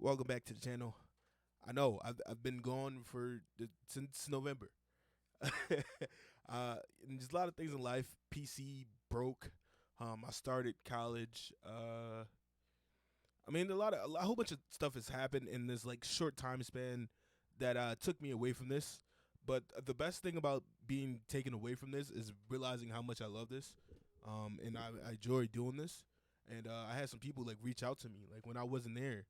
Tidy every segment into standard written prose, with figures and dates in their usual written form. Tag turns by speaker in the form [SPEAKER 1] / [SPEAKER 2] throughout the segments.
[SPEAKER 1] Welcome back to the channel. I know I've been gone since November. And there's a lot of things in life. PC broke. I started college. I mean, a whole bunch of stuff has happened in this like short time span that took me away from this. But the best thing about being taken away from this is realizing how much I love this, and I enjoy doing this. And I had some people like reach out to me like when I wasn't there,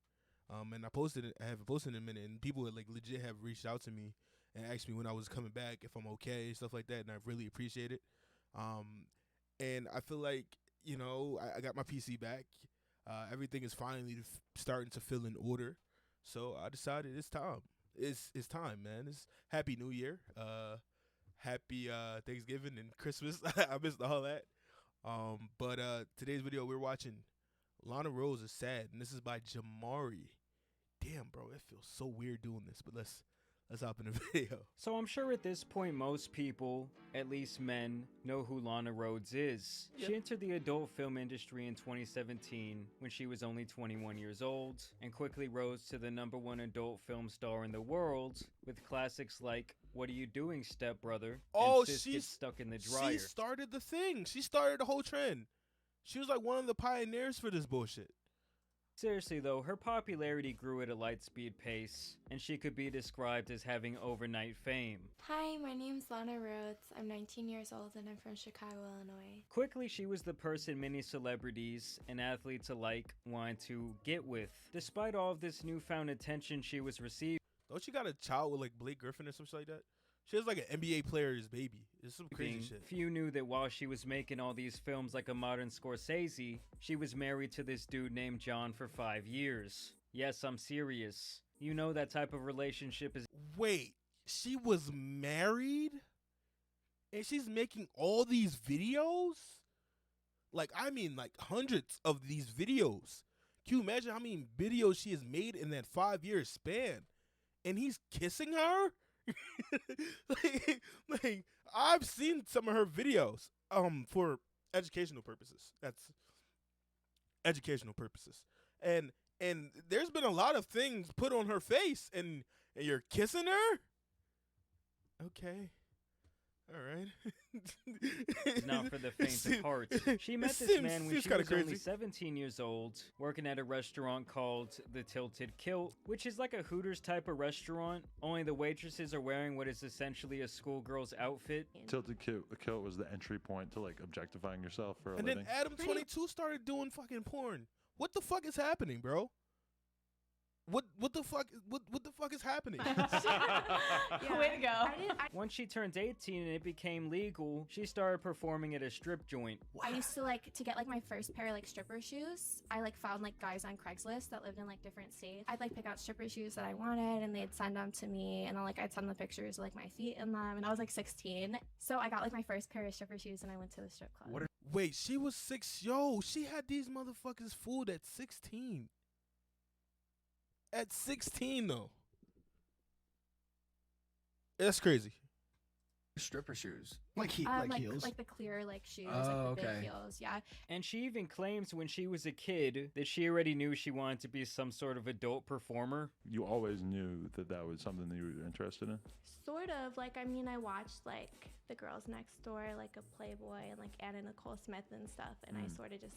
[SPEAKER 1] and I haven't posted in a minute, and people like legit have reached out to me and asked me when I was coming back, if I'm okay, stuff like that, and I really appreciate it. And I feel like I got my PC back. Everything is finally starting to feel in order, so I decided it's time. It's time, man. It's Happy New Year, Happy Thanksgiving and Christmas. I missed all that. But today's video we're watching Lana Rhoades is Sad, and this is by Jamari. Damn, bro, it feels so weird doing this, but let's hop in the video.
[SPEAKER 2] So I'm sure at this point most people, at least men, know who Lana Rhoades is.
[SPEAKER 1] Yep.
[SPEAKER 2] She entered the adult film industry in 2017 when she was only 21 years old, and quickly rose to the #1 adult film star in the world with classics like What Are You Doing, Stepbrother?
[SPEAKER 1] Oh,
[SPEAKER 2] and Sis Gets Stuck in the Dryer.
[SPEAKER 1] She started the thing. She started the whole trend. She was like one of the pioneers for this bullshit.
[SPEAKER 2] Seriously though, her popularity grew at a light-speed pace, and she could be described as having overnight fame.
[SPEAKER 3] Hi, my name's Lana Rhoades. I'm 19 years old and I'm from Chicago, Illinois.
[SPEAKER 2] Quickly, she was the person many celebrities and athletes alike wanted to get with. Despite all of this newfound attention she was receiving,
[SPEAKER 1] Don't she got a child with like Blake Griffin or something like that? She has like an NBA player's baby. It's some crazy shit.
[SPEAKER 2] few knew that while she was making all these films like a modern Scorsese, she was married to this dude named John for 5 years. Yes, I'm serious. You know that type of relationship is—
[SPEAKER 1] Wait, she was married? And she's making all these videos? Like, I mean, like hundreds of these videos. Can you imagine how many videos she has made in that 5-year span? And he's kissing her? like I've seen some of her videos for educational purposes. That's educational purposes. And there's been a lot of things put on her face, and you're kissing her? Okay. All right.
[SPEAKER 2] not for the faint of heart. She met this man when she was only 17 years old, working at a restaurant called the Tilted Kilt, which is like a Hooters type of restaurant, only the waitresses are wearing what is essentially a schoolgirl's outfit.
[SPEAKER 4] Tilted Kilt was the entry point to like objectifying yourself for a
[SPEAKER 1] living. And then Adam 22 started doing fucking porn. What the fuck is happening, bro? What the fuck is happening?
[SPEAKER 3] Yeah. Way to go.
[SPEAKER 2] Once she turned 18 and it became legal, she started performing at a strip joint.
[SPEAKER 3] I used to to get like my first pair of like stripper shoes. I like found like guys on Craigslist that lived in like different states. I'd like pick out stripper shoes that I wanted and they'd send them to me, and then I'd send the pictures of like my feet in them, and I was like 16. So I got like my first pair of stripper shoes and I went to the strip club.
[SPEAKER 1] Wait, she was 6. Yo, she had these motherfuckers fooled at 16. At 16 though. That's crazy.
[SPEAKER 5] Stripper shoes, like heels,
[SPEAKER 3] like the clear shoes,
[SPEAKER 5] oh,
[SPEAKER 3] like the
[SPEAKER 5] okay.
[SPEAKER 3] big heels, yeah.
[SPEAKER 2] And she even claims when she was a kid that she already knew she wanted to be some sort of adult performer.
[SPEAKER 4] You always knew that was something that you were interested in?
[SPEAKER 3] Sort of. I mean, I watched like The Girls Next Door, like a Playboy, and like Anna Nicole Smith and stuff, and I sort of just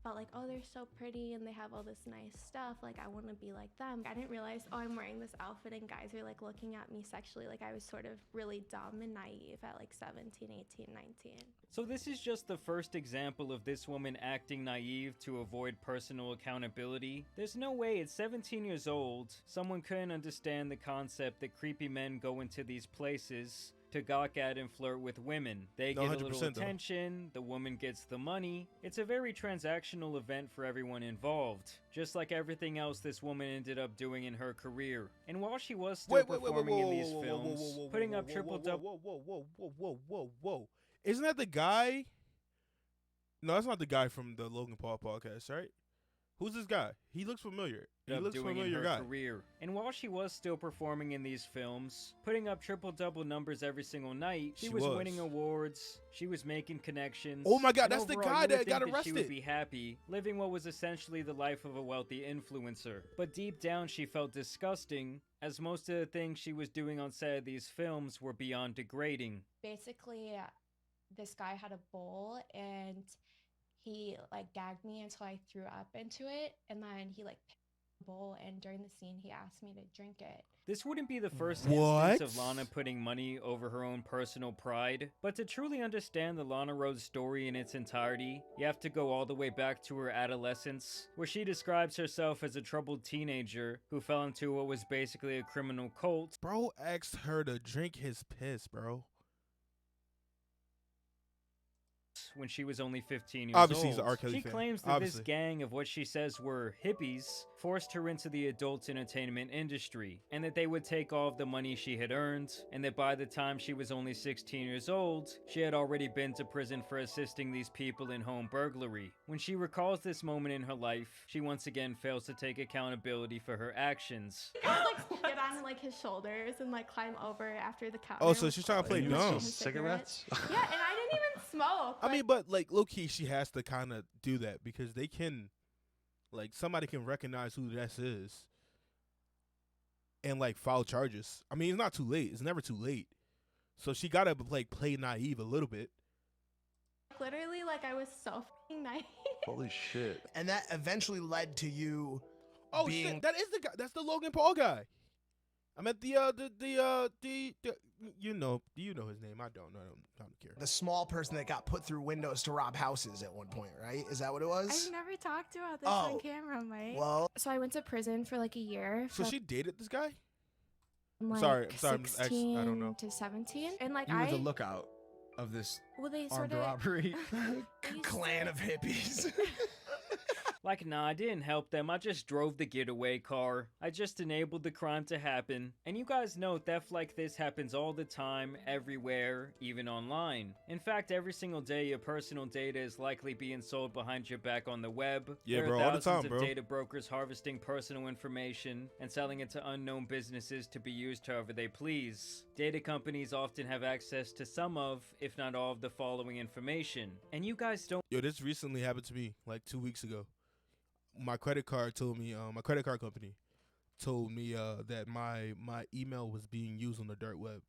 [SPEAKER 3] felt like, oh, they're so pretty and they have all this nice stuff, like I want to be like them. I didn't realize, oh, I'm wearing this outfit and guys are like looking at me sexually. Like I was sort of really dumb and naive at like 17, 18, 19.
[SPEAKER 2] So this is just the first example of this woman acting naive to avoid personal accountability. There's no way at 17 years old someone couldn't understand the concept that creepy men go into these places to gawk at and flirt with women. They get a little attention, the woman gets the money. It's a very transactional event for everyone involved, just like everything else this woman ended up doing in her career. And while she was still performing in these films, putting up triple-double—
[SPEAKER 1] Whoa. Isn't that the guy? No, that's not the guy from the Loganpaul podcast, right? Who's this guy? He looks familiar. He
[SPEAKER 2] up
[SPEAKER 1] looks
[SPEAKER 2] doing in
[SPEAKER 1] familiar
[SPEAKER 2] her
[SPEAKER 1] guy.
[SPEAKER 2] career. And while she was still performing in these films, putting up triple-double numbers every single night, she was winning awards, she was making connections.
[SPEAKER 1] Oh my God,
[SPEAKER 2] and
[SPEAKER 1] that's the
[SPEAKER 2] overall,
[SPEAKER 1] guy
[SPEAKER 2] you would
[SPEAKER 1] that
[SPEAKER 2] think
[SPEAKER 1] got
[SPEAKER 2] She
[SPEAKER 1] arrested.
[SPEAKER 2] would be happy, living what was essentially the life of a wealthy influencer. But deep down, she felt disgusting, as most of the things she was doing on set of these films were beyond degrading.
[SPEAKER 3] Basically, this guy had a bowl and he like gagged me until I threw up into it, and then he like picked the bowl, and during the scene he asked me to drink it.
[SPEAKER 2] This wouldn't be the first instance of Lana putting money over her own personal pride, but to truly understand the Lana Rhoades story in its entirety, you have to go all the way back to her adolescence, where she describes herself as a troubled teenager who fell into what was basically a criminal cult.
[SPEAKER 1] Bro asked her to drink his piss, bro.
[SPEAKER 2] When she was only 15 years
[SPEAKER 1] Obviously,
[SPEAKER 2] old.
[SPEAKER 1] he's an R. Kelly
[SPEAKER 2] She
[SPEAKER 1] fan.
[SPEAKER 2] claims that this gang of what she says were hippies forced her into the adult entertainment industry, and that they would take all of the money she had earned, and that by the time she was only 16 years old, she had already been to prison for assisting these people in home burglary. When she recalls this moment in her life, she once again fails to take accountability for her actions.
[SPEAKER 3] I would like get on like his shoulders and like climb over after the counter.
[SPEAKER 1] Oh, so she's trying to play
[SPEAKER 3] with
[SPEAKER 1] dumb.
[SPEAKER 3] his
[SPEAKER 4] Cigarettes?
[SPEAKER 3] Yeah, and I didn't even smoke.
[SPEAKER 1] I mean, but like low key, she has to kind of do that because they can, like, somebody can recognize who this is and like file charges. I mean, it's not too late. It's never too late. So she gotta like play naive a little bit.
[SPEAKER 3] Literally, like I was so fucking naive.
[SPEAKER 4] Holy shit.
[SPEAKER 5] And that eventually led to you
[SPEAKER 1] Oh
[SPEAKER 5] being
[SPEAKER 1] shit, that is the guy. That's the Loganpaul guy. I'm at the you know his name. I don't know. I don't care.
[SPEAKER 5] the small person that got put through windows to rob houses at one point, right? Is that what it was?
[SPEAKER 3] I've never talked about this
[SPEAKER 5] Oh.
[SPEAKER 3] on camera, Mike.
[SPEAKER 5] Well,
[SPEAKER 3] So I went to prison for like a year.
[SPEAKER 1] So she dated this guy?
[SPEAKER 3] from, like,
[SPEAKER 1] sorry, I'm actually-
[SPEAKER 3] 16
[SPEAKER 1] I don't know.
[SPEAKER 3] to 17, and like
[SPEAKER 6] You were
[SPEAKER 3] I
[SPEAKER 6] the lookout of this
[SPEAKER 3] well they
[SPEAKER 6] armed
[SPEAKER 3] sort of
[SPEAKER 6] robbery.
[SPEAKER 5] clan of hippies.
[SPEAKER 2] Like, nah, I didn't help them. I just drove the getaway car. I just enabled the crime to happen. And you guys know theft like this happens all the time, everywhere, even online. In fact, every single day your personal data is likely being sold behind your back on the web.
[SPEAKER 1] Yeah,
[SPEAKER 2] There
[SPEAKER 1] bro,
[SPEAKER 2] are
[SPEAKER 1] all the
[SPEAKER 2] thousands
[SPEAKER 1] time,
[SPEAKER 2] of
[SPEAKER 1] bro.
[SPEAKER 2] data brokers harvesting personal information and selling it to unknown businesses to be used however they please. Data companies often have access to some of, if not all of the following information. And you guys don't
[SPEAKER 1] Yo, this recently happened to me like 2 weeks ago. My credit card told me, my credit card company told me that my email was being used on the dark web.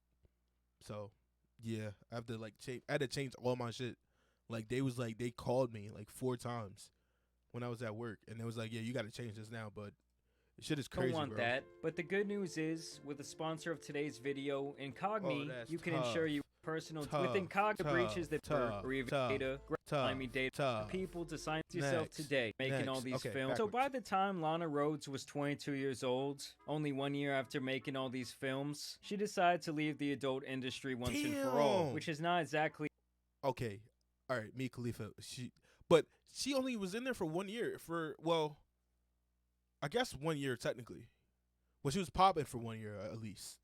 [SPEAKER 1] So, yeah, I have to like change. I had to change all my shit. Like they called me like 4 times when I was at work, and they was like, yeah, you got to change this now. But shit is crazy,
[SPEAKER 2] don't want
[SPEAKER 1] bro.
[SPEAKER 2] that. But the good news is, with the sponsor of today's video, Incogni,
[SPEAKER 1] that's
[SPEAKER 2] you can
[SPEAKER 1] tough.
[SPEAKER 2] ensure you personal
[SPEAKER 1] Tough,
[SPEAKER 2] with Incogni
[SPEAKER 1] tough,
[SPEAKER 2] breaches that
[SPEAKER 1] tough,
[SPEAKER 2] or even
[SPEAKER 1] tough,
[SPEAKER 2] data,
[SPEAKER 1] tough,
[SPEAKER 2] grimy data
[SPEAKER 1] tough.
[SPEAKER 2] people to sign yourself
[SPEAKER 1] Next,
[SPEAKER 2] today, making all
[SPEAKER 1] next.
[SPEAKER 2] these
[SPEAKER 1] Okay,
[SPEAKER 2] films. So
[SPEAKER 1] backwards.
[SPEAKER 2] by the time Lana Rhoades was 22 years old, only 1 year after making all these films, she decided to leave the adult industry once and for all,
[SPEAKER 1] Damn.
[SPEAKER 2] which is not exactly
[SPEAKER 1] Okay, all right, Mia Khalifa. She only was in there for 1 year. I guess 1 year technically. Well, she was popping for 1 year at least.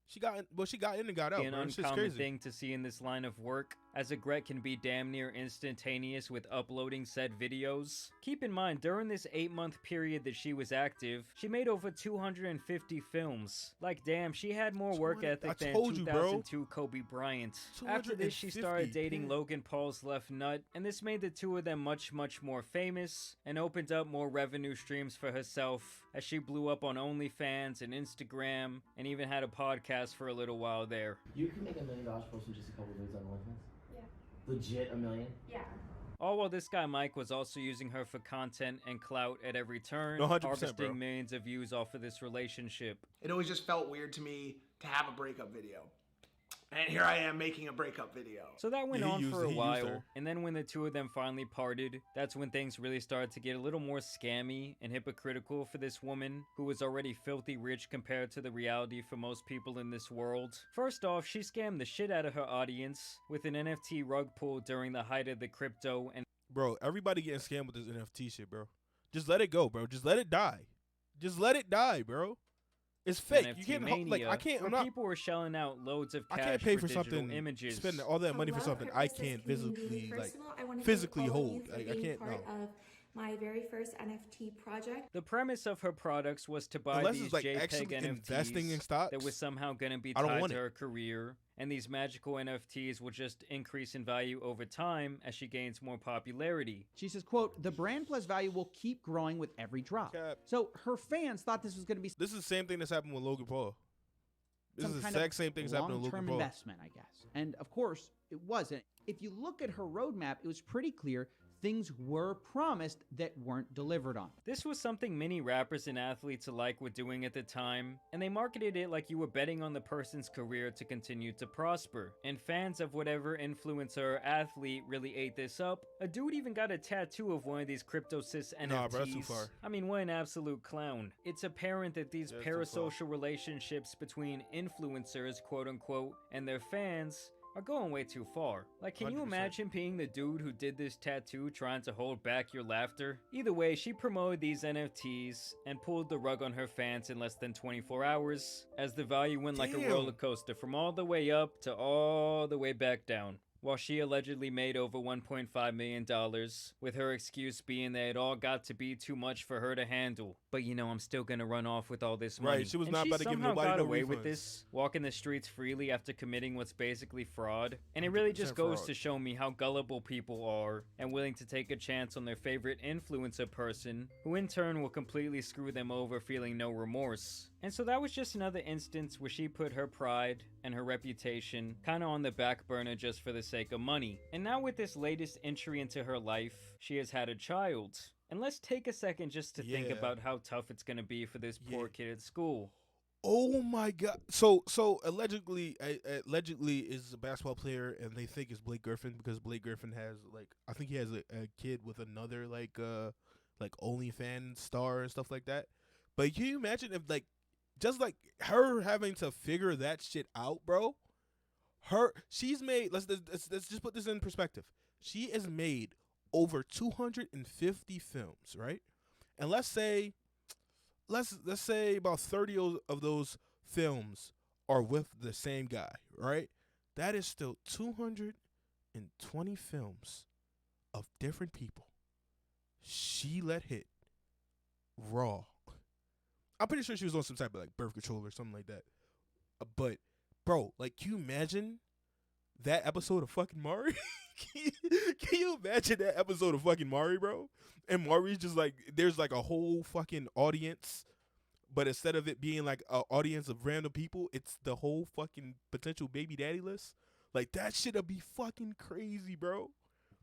[SPEAKER 1] She got in and got out.
[SPEAKER 2] an
[SPEAKER 1] Bro. It's just
[SPEAKER 2] uncommon
[SPEAKER 1] crazy.
[SPEAKER 2] thing to see in this line of work, as a Gret can be damn near instantaneous with uploading said videos. Keep in mind, during this 8-month period that she was active, she made over 250 films. Like, damn, she had more work
[SPEAKER 1] 200
[SPEAKER 2] ethic
[SPEAKER 1] I
[SPEAKER 2] than
[SPEAKER 1] told you, bro.
[SPEAKER 2] 2002 Kobe Bryant. After this, she started
[SPEAKER 1] 250,
[SPEAKER 2] dating Loganpaul's left nut, and this made the two of them much, much more famous, and opened up more revenue streams for herself, as she blew up on OnlyFans and Instagram, and even had a podcast for a little while there.
[SPEAKER 7] You can make $1 million posting just a couple days on OnlyFans?
[SPEAKER 3] Yeah.
[SPEAKER 7] Legit $1 million?
[SPEAKER 3] Yeah.
[SPEAKER 2] All while this guy Mike was also using her for content and clout at every turn,
[SPEAKER 1] No, 100%,
[SPEAKER 2] harvesting
[SPEAKER 1] bro.
[SPEAKER 2] millions of views off of this relationship.
[SPEAKER 5] It always just felt weird to me to have a breakup video. And here I am making a breakup video.
[SPEAKER 2] So that went
[SPEAKER 1] Yeah, he
[SPEAKER 2] on
[SPEAKER 1] used-
[SPEAKER 2] for a
[SPEAKER 1] he used
[SPEAKER 2] while,
[SPEAKER 1] her.
[SPEAKER 2] and then when the two of them finally parted, that's when things really started to get a little more scammy and hypocritical for this woman, who was already filthy rich compared to the reality for most people in this world. First off, she scammed the shit out of her audience with an NFT rug pull during the height of the crypto and
[SPEAKER 1] Bro, everybody getting scammed with this NFT shit, bro. Just let it go, bro. Just let it die. Just let it die, bro. It's fake.
[SPEAKER 2] NFT
[SPEAKER 1] You can't
[SPEAKER 2] mania,
[SPEAKER 1] like I can't.
[SPEAKER 2] where
[SPEAKER 1] I'm not.
[SPEAKER 2] people were shelling out loads of
[SPEAKER 1] I
[SPEAKER 2] cash
[SPEAKER 1] can't pay for
[SPEAKER 2] digital
[SPEAKER 1] something.
[SPEAKER 2] images.
[SPEAKER 1] Spend all that money for something I can't physically like physically hold. Like I can't. No.
[SPEAKER 8] my very first NFT project.
[SPEAKER 2] The premise of her products was to buy
[SPEAKER 1] Unless
[SPEAKER 2] these
[SPEAKER 1] it's like
[SPEAKER 2] JPEG
[SPEAKER 1] actually investing in
[SPEAKER 2] NFTs
[SPEAKER 1] stocks,
[SPEAKER 2] that was somehow going to be
[SPEAKER 1] I don't
[SPEAKER 2] tied
[SPEAKER 1] want
[SPEAKER 2] to
[SPEAKER 1] it.
[SPEAKER 2] her career, and these magical NFTs will just increase in value over time as she gains more popularity.
[SPEAKER 9] She says, quote, the brand plus value will keep growing with every drop.
[SPEAKER 1] Cap.
[SPEAKER 9] So her fans thought this was going to be
[SPEAKER 1] This is the same thing that's happened with Logan Paul. This is
[SPEAKER 9] some
[SPEAKER 1] the
[SPEAKER 9] kind
[SPEAKER 1] exact
[SPEAKER 9] of
[SPEAKER 1] same thing that's happening with
[SPEAKER 9] long-term
[SPEAKER 1] Logan Paul.
[SPEAKER 9] investment, I guess. And of course, it wasn't. If you look at her roadmap, it was pretty clear things were promised that weren't delivered on.
[SPEAKER 2] This was something many rappers and athletes alike were doing at the time, and they marketed it like you were betting on the person's career to continue to prosper. And fans of whatever influencer or athlete really ate this up. A dude even got a tattoo of one of these CryptoSys NFTs.
[SPEAKER 1] Nah, bro, that's too far.
[SPEAKER 2] I mean, what an absolute clown. It's apparent that these
[SPEAKER 1] That's too far.
[SPEAKER 2] parasocial relationships between influencers, quote unquote, and their fans are going way too far. Like, can you
[SPEAKER 1] 100%.
[SPEAKER 2] imagine being the dude who did this tattoo trying to hold back your laughter? Either way, she promoted these NFTs and pulled the rug on her fans in less than 24 hours, as the value went like a
[SPEAKER 1] Damn.
[SPEAKER 2] roller coaster from all the way up to all the way back down. While she allegedly made over $1.5 million, with her excuse being that it all got to be too much for her to handle. But you know, I'm still gonna run off with all this money.
[SPEAKER 1] Right, she was
[SPEAKER 2] And
[SPEAKER 1] not
[SPEAKER 2] she
[SPEAKER 1] about to give
[SPEAKER 2] somehow
[SPEAKER 1] nobody
[SPEAKER 2] got
[SPEAKER 1] no
[SPEAKER 2] away with
[SPEAKER 1] refunds.
[SPEAKER 2] this, walking the streets freely after committing what's basically fraud. And it really just
[SPEAKER 1] 100%
[SPEAKER 2] goes
[SPEAKER 1] fraud.
[SPEAKER 2] to show me how gullible people are and willing to take a chance on their favorite influencer person, who in turn will completely screw them over feeling no remorse. And so that was just another instance where she put her pride and her reputation kinda on the back burner just for the sake of money. And now with this latest entry into her life, she has had a child. And let's take a second just to think
[SPEAKER 1] Yeah.
[SPEAKER 2] about how tough it's gonna be for this poor
[SPEAKER 1] Yeah.
[SPEAKER 2] kid at school.
[SPEAKER 1] Oh my god! So allegedly is a basketball player, and they think it's Blake Griffin because Blake Griffin has I think he has a kid with another like OnlyFans star and stuff like that. But can you imagine if just her having to figure that shit out, bro? She's made let's just put this in perspective. She has made over 250 films, right? And let's say about 30 of those films are with the same guy, right? That is still 220 films of different people she let hit raw. I'm pretty sure she was on some type of birth control or something like that. But bro, can you imagine that episode of fucking Mari? Can you imagine that episode of fucking Mari, bro? And Mari's just there's a whole fucking audience, but instead of it being an audience of random people, it's the whole fucking potential baby daddy list. That shit'll be fucking crazy, bro.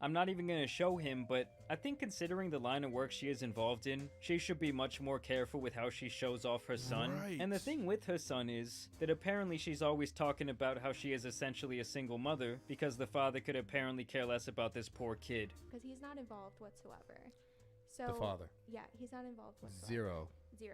[SPEAKER 2] I'm not even gonna show him, but I think considering the line of work she is involved in, she should be much more careful with how she shows off her son.
[SPEAKER 1] Right.
[SPEAKER 2] And the thing with her son is that apparently she's always talking about how she is essentially a single mother because the father could apparently care less about this poor kid.
[SPEAKER 3] Because he's not involved whatsoever. So
[SPEAKER 6] The father.
[SPEAKER 3] Yeah, he's not involved whatsoever.
[SPEAKER 6] Zero.
[SPEAKER 3] 0.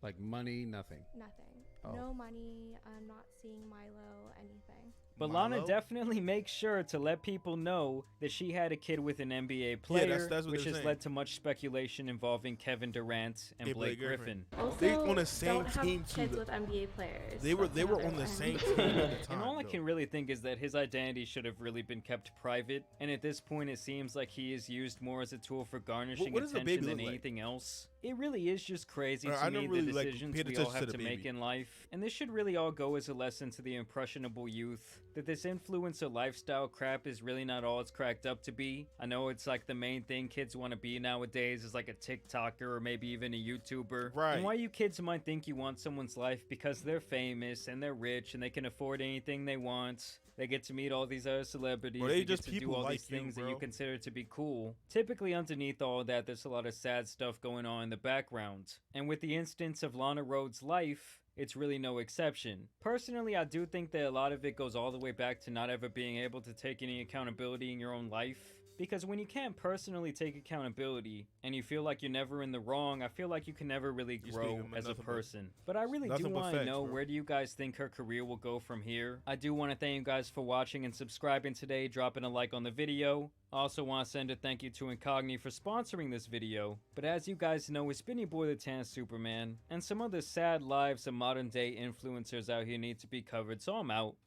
[SPEAKER 6] Like money, nothing.
[SPEAKER 3] Nothing.
[SPEAKER 6] Oh.
[SPEAKER 3] No money. I'm not seeing Milo, anything.
[SPEAKER 2] But
[SPEAKER 1] Milo?
[SPEAKER 2] Lana definitely makes sure to let people know that she had a kid with an NBA player,
[SPEAKER 1] that's what
[SPEAKER 2] which
[SPEAKER 1] they're
[SPEAKER 2] has
[SPEAKER 1] saying.
[SPEAKER 2] led to much speculation involving Kevin Durant and
[SPEAKER 1] Hey,
[SPEAKER 2] Blake
[SPEAKER 1] Blake
[SPEAKER 2] Griffin.
[SPEAKER 3] Also,
[SPEAKER 1] They on the same
[SPEAKER 3] don't have
[SPEAKER 1] team, too,
[SPEAKER 3] kids
[SPEAKER 1] though.
[SPEAKER 3] with NBA players.
[SPEAKER 1] They were
[SPEAKER 3] That's
[SPEAKER 1] on
[SPEAKER 3] another
[SPEAKER 1] the
[SPEAKER 3] one.
[SPEAKER 1] same team at the time.
[SPEAKER 2] And all I
[SPEAKER 1] though.
[SPEAKER 2] can really think is that his identity should have really been kept private, and at this point it seems like he is used more as a tool for garnishing
[SPEAKER 1] what does the
[SPEAKER 2] attention
[SPEAKER 1] baby
[SPEAKER 2] than
[SPEAKER 1] look like?
[SPEAKER 2] anything else. It really is just crazy
[SPEAKER 1] I
[SPEAKER 2] to
[SPEAKER 1] don't
[SPEAKER 2] me
[SPEAKER 1] really,
[SPEAKER 2] the decisions
[SPEAKER 1] paid
[SPEAKER 2] we all
[SPEAKER 1] attention
[SPEAKER 2] have
[SPEAKER 1] to
[SPEAKER 2] to
[SPEAKER 1] the
[SPEAKER 2] make
[SPEAKER 1] baby.
[SPEAKER 2] in life, and this should really all go as a lesson to the impressionable youth that this influencer lifestyle crap is really not all it's cracked up to be. I know it's the main thing kids want to be nowadays is a TikToker or maybe even a YouTuber.
[SPEAKER 1] Right.
[SPEAKER 2] And while you kids might think you want someone's life because they're famous and they're rich and they can afford anything they want, they get to meet all these other celebrities,
[SPEAKER 1] Bro, they
[SPEAKER 2] get
[SPEAKER 1] just
[SPEAKER 2] to do
[SPEAKER 1] people
[SPEAKER 2] all
[SPEAKER 1] like
[SPEAKER 2] these
[SPEAKER 1] you,
[SPEAKER 2] things that you
[SPEAKER 1] bro.
[SPEAKER 2] consider to be cool. Typically underneath all that, there's a lot of sad stuff going on in the background. And with the instance of Lana Rhoades' life, it's really no exception. Personally, I do think that a lot of it goes all the way back to not ever being able to take any accountability in your own life. Because when you can't personally take accountability and you feel like you're never in the wrong, I feel like you can never really
[SPEAKER 1] You're
[SPEAKER 2] grow
[SPEAKER 1] speaking
[SPEAKER 2] as a
[SPEAKER 1] nothing but-
[SPEAKER 2] person. But I really do
[SPEAKER 1] nothing but
[SPEAKER 2] want to
[SPEAKER 1] facts,
[SPEAKER 2] know,
[SPEAKER 1] bro.
[SPEAKER 2] where do you guys think her career will go from here? I do want to thank you guys for watching and subscribing today, dropping a like on the video. I also want to send a thank you to Incogni for sponsoring this video. But as you guys know, it's been your boy the Tan Superman, and some other sad lives of modern day influencers out here need to be covered, so I'm out.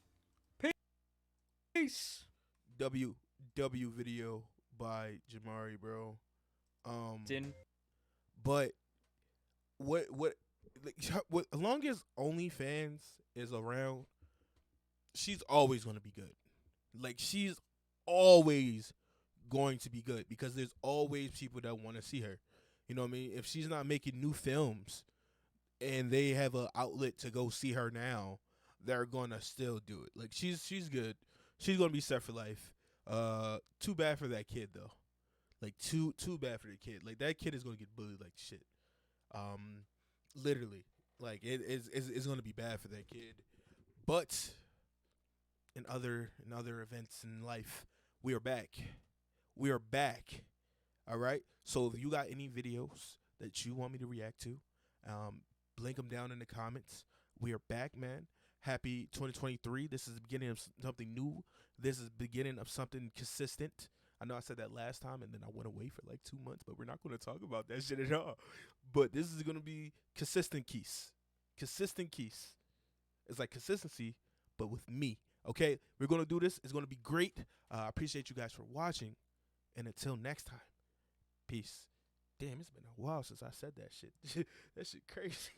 [SPEAKER 2] Peace!
[SPEAKER 1] W video by Jamari, bro.
[SPEAKER 2] Didn't.
[SPEAKER 1] But like, as long as OnlyFans is around, she's always gonna be good. Like she's always going to be good because there's always people that want to see her. You know what I mean? If she's not making new films and they have an outlet to go see her now, they're gonna still do it. Like she's good. She's gonna be set for life. Too bad for that kid though. Like too bad for the kid. Like that kid is gonna get bullied like shit. Literally, like it's gonna be bad for that kid. But in other events in life, we are back. We are back. All right. So if you got any videos that you want me to react to, link them down in the comments. We are back, man. Happy 2023. This is the beginning of something new. This is the beginning of something consistent. I know I said that last time, and then I went away for like 2 months, but we're not going to talk about that shit at all. But this is going to be consistent Quis. Consistent Quis. It's like consistency, but with me. Okay? We're going to do this. It's going to be great. I appreciate you guys for watching. And until next time, peace. Damn, it's been a while since I said that shit. That shit crazy.